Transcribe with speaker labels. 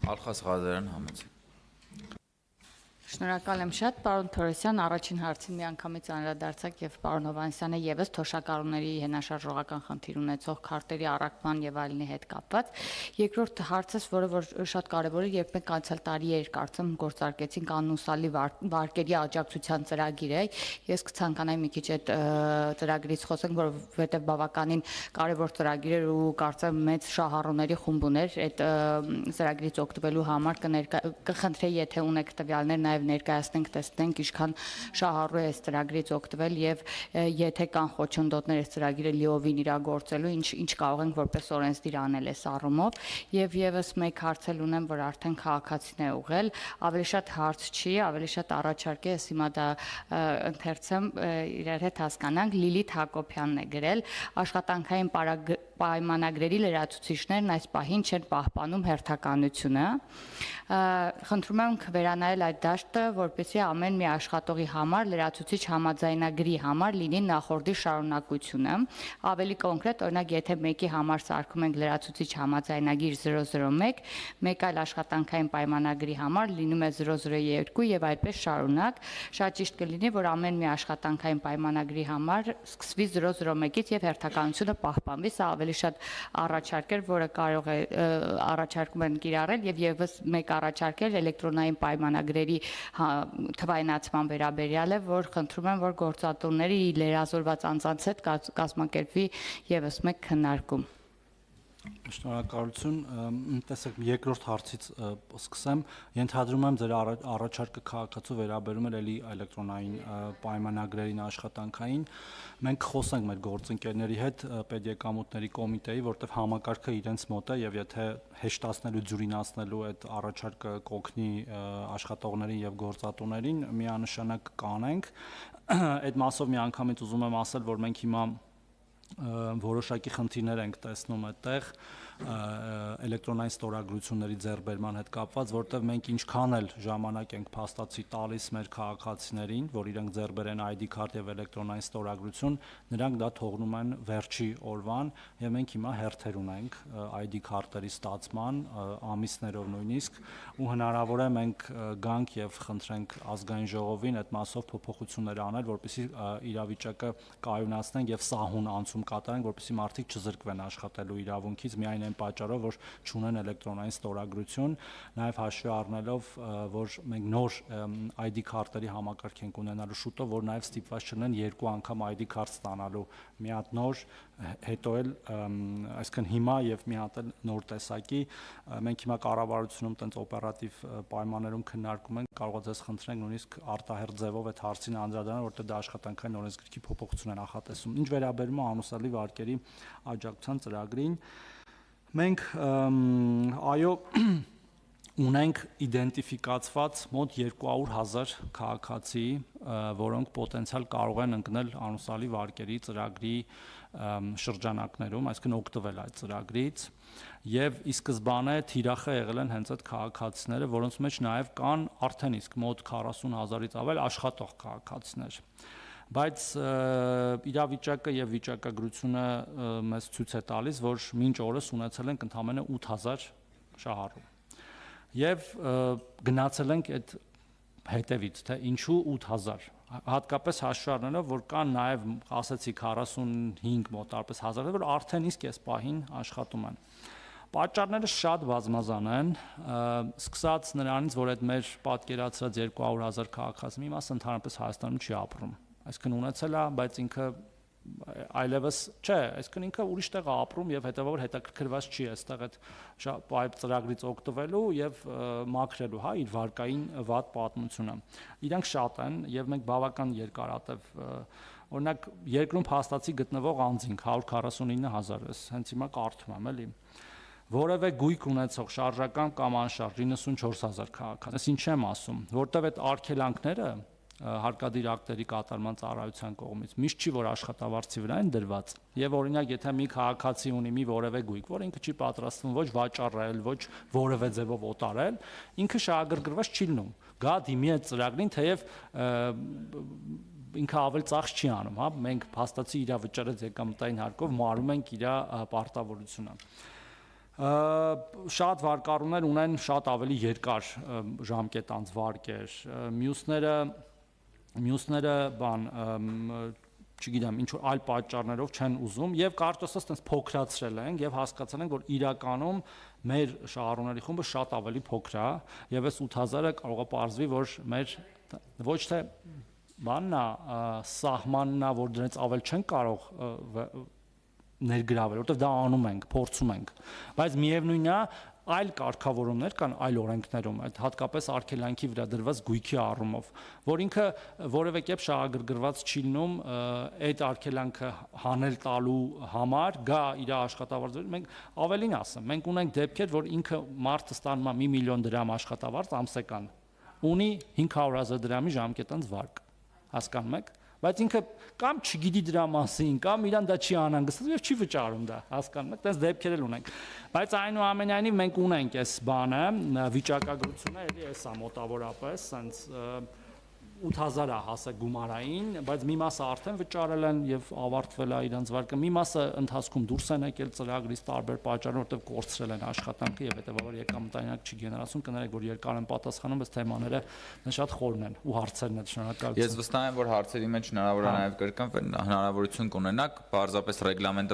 Speaker 1: Ալխաս Ղազարյան համեցեք։
Speaker 2: Շնորհակալ եմ շատ, պարոն Թորոսյան, առաջին հարցին միանգամից անդրադարձակ եւ պարոն Հովհաննիսյանը եւս թոշակառուների հենաշարժողական խնդիր ունեցող քարտերի առաքման եւ այլնի հետ կապված։ Երկրորդ հարցս, որ շատ կարեւոր է, երբ մենք անցյալ տարի էր կարծեմ գործարկեցինք անուսալի վարկերի աջակցության ծրագիրը, ես կցանկանայի մի քիչ այդ ծրագրից խոսենք, որովհետեւ բավականին կարեւոր ծրագիր էր ու կարծեմ մեծ շահառուների խումբ ուներ այդ ծրագրից օգտվելու համար կխնդրեի, եթե ունեք տվյալներ նաեւ ներկայացնենք, տեսնենք ինչքան շահառու է այս ծրագրից օգտվել եւ եթե կան խոչընդոտներ այս ծրագիրը լիովին իրագործելու, ինչ կարող ենք որպես օրենսդիր անել այս առումով եւ եւս մեկ հարց էլ ունեմ, որ արդեն քաղաքացին է ուղղել, ավելի շատ հարց չի, ավելի շատ առաջարկ է, ես հիմա դա ընթերցեմ իրար հետ հասկանանք, Լիլիթ Հակոբյանն է գրել, աշխատանքային պայմանագրերի լրացուցիչներն այս պահին չեն պահպանում հերթականությունը։ Խնդրում եմ վերանայել այդ դաշտը, որպեսզի ամեն մի աշխատողի համար լրացուցիչ համաձայնագրի համար լինի նախորդի շարունակությունը։ Ավելի կոնկրետ, օրինակ, եթե մեկի համար սարքում ենք լրացուցիչ համաձայնագիր 001, մեկ այլ աշխատանքային պայմանագրի համար լինում է 002 եւ այդպես շարունակ, շատ ճիշտ կլինի, որ ամեն մի աշխատանքային պայմանագրի համար սկսվի 001-ից եւ հերթականությունը պահպանվի, սա ավելի շատ առաջարկ էր, որը կարող է առաջարկում են կիրառել եւ եւս մեկ առաջարկել էլեկտրոնային պայմանագրերի թվայնացման վերաբերյալ է, որ խնդրում եմ, որ գործատուների լրազորված անձանց հետ կազմակերպվի եւս մեկ քննարկում։
Speaker 3: Շնորհակալություն, տեսեք երկրորդ հարցից սկսեմ, ենթադրում եմ ձեր առաջարկը քաղաքացու վերաբերում է էլի էլեկտրոնային պայմանագրերին աշխատանքային, մենք խոսենք մեր գործընկերների հետ պետեկամուտների կոմիտեի, որտեղ համակարգը իրենց մոտ է եւ եթե հեշտացնելու, ջուրինացնելու այդ առաջարկը կօգնի աշխատողներին եւ գործատուներին, միանշանակ կանենք, այդ մասով միանգամից ուզում եմ ասել, որ մենք հիմա որոշակի խնդիրներ ենք տեսնում այդտեղ էլեկտրոնային ստորագրությունների ձեռբերման հետ կապված, որտեղ մենք ինչքան էլ ժամանակ ենք փաստացի տալիս մեր քաղաքացիներին, որ իրենք ձեռբերեն ID քարտ եւ էլեկտրոնային ստորագրություն, նրանք դա թողնում են վերջի օրվան եւ մենք հիմա հերթեր ունենք ID քարտերի ստացման ամիսներով նույնիսկ ու հնարավոր է մենք գանք եւ խնդրենք ազգային ժողովին այդ մասով փոփոխություններ անել, որպեսզի իրավիճակը կայունացնենք եւ սահուն անցում կատարենք, որպեսզի մարդիկ չզրկվեն աշխատելու իրավունքից միայն այն պատճառով, որ չունեն էլեկտրոնային ստորագրություն, նաև հաշվի առնելով, որ մենք նոր ID քարտերի համակարգ ենք ունենալու շուտով, որ նաև ստիպված չլինեն երկու անգամ ID քարտ ստանալու, մի հատ նոր, հետո էլ այսինքն հիմա եւ մի հատ էլ նոր տեսակի, մենք հիմա կառավարությունում տենց օպերատիվ պայմաններում քննարկում ենք, կարող է ձեզ խնդրենք նույնիսկ արտահերթ ձևով այդ հարցին անդրադառնալ, որտեղ դա աշխատանքային օրենսգրքի փոփոխություն է նախատեսում։ Ինչ վերաբերում է անուսալի վարկերի աջակցության ծրագրին, մենք այո ունենք իդենտիֆիկացված մոտ 200,000 քաղաքացի, որոնք պոտենցիալ կարող են ընկնել անուսալի վարկերի ծրագրի շրջանակներում, այսինքն օգտվել այդ ծրագրից, եւ ի սկզբանե թիրախը եղել են հենց այդ քաղաքացիները, որոնց մեջ նաեւ կան արդեն իսկ մոտ 40,000-ից ավել աշխատող քաղաքացիներ։ Բայց իրավիճակը եւ վիճակագրությունը մեզ ցույց է տալիս, որ մինչ օրս ունեցել ենք ընդամենը 8,000 շահառու։ Եւ գնացել ենք այդ հետևից, թե ինչու 8,000, հատկապես հաշվի առնելով, որ կան նաեւ ասացի 45 մոտարպես հազար, որ արդեն իսկ այս պահին աշխատում են։ Պատճառները շատ բազմազան են, սկսած նրանից, որ այդ մեր պատկերացրած 200,000 քաղաքացի մի մասը ընդհանրապես Հայաստանում չի ապրում, այսինքն ունեցել է, բայց ինքը այլևս չէ, այսինքն ինքը ուրիշ տեղ է ապրում եւ հետեւաբար հետաքրքրված չի այստեղ այդ ծրագրից օգտվելու եւ մաքրելու, հա, իր վարկային վատ պատմությունը։ Իրանք շատ են եւ մենք բավական երկարատև օրինակ երկրում փաստացի գտնվող անձինք 149,000, հենց հիմա կարդում եմ, էլի։ Որևէ գույք ունեցող շարժական կամ անշարժ 94,000 քաղաքացի։ Ես ինչ եմ ասում, որտեւ այդ արգելանքները հարկադիր ակտերի կատարման ծառայության կողմից միշտ չի որ աշխատավարձի վրա են դրված եւ օրինակ եթե մի քաղաքացի ունի մի որևէ գույք, որ ինքը չի պատրաստվում ոչ վաճառել, ոչ որևէ ձևով օտարել, ինքը շահագրգռված չի լինում։ Գա դիմի այդ ծրագրին, թեև ինքը ավել ծախս չի անում, հա, մենք փաստացի իր վճարած եկամտային հարկով մարում ենք իր պարտավորությունը։ Շատ վարկառուներ ունեն շատ ավելի երկար ժամկետ անցվարկեր, մյուսները բան չգիտեմ, ինչ որ այլ պատճառներով չեն ուզում եւ կարճ ասած այդպես փոքրացրել են եւ հասկացել են, որ իրականում մեր շահառուների խումբը շատ ավելի փոքր է եւ այս 8000-ը կարող է պարզվի, որ մեր ոչ թե բանն է, սահմանն է, որ դրանից ավել չեն կարող ներգրավել, որովհետեւ դա անում ենք, փորձում ենք, բայց միևնույնն է այլ կարգավորումներ կան այլ օրենքներում, այդ հատկապես արգելանքի վրա դրված գույքի առումով, որ ինքը որևէ կերպ շահագրգռված չի լինում այդ արգելանքը հանել տալու համար, գա իր աշխատավարձը, մենք ավելին ասեմ, մենք ունենք դեպքեր, որ ինքը մարդը ստանում է 1 միլիոն դրամ աշխատավարձ ամսական, ունի 500,000 դրամի ժամկետանց վարկ, հասկանում եք, բայց ինքը կամ չգիտի դրա մասին, կամ իրան դա չի անհանգստացնում եւ չի վճարում դա, հասկանում եք, այդպես դեպքեր էլ ունենք։ Բայց այնուամենայնիվ մենք ունենք այս բանը, վիճակագրությունը, էլի էսա մոտավորապես, sense 8000 է հասել գումարային, բայց մի մասը արդեն վճարել են եւ ավարտվել է իրանց վարկը, մի մասը ընթացքում դուրս են եկել ծրագրից տարբեր պատճառներով, որտեղ կորցրել են աշխատանքը եւ հետեւաբար եկամտանյակ չի գեներացում, կներեք, որ երկար են պատասխանում, բայց թեմաները շատ խորն են ու հարցերն են շնորհակալություն։
Speaker 1: Ես վստահ եմ, որ հարցերի մեջ հնարավոր է նաեւ կրկնվել, հնարավորություն կունենաք, պարզապես ռեգլամենտը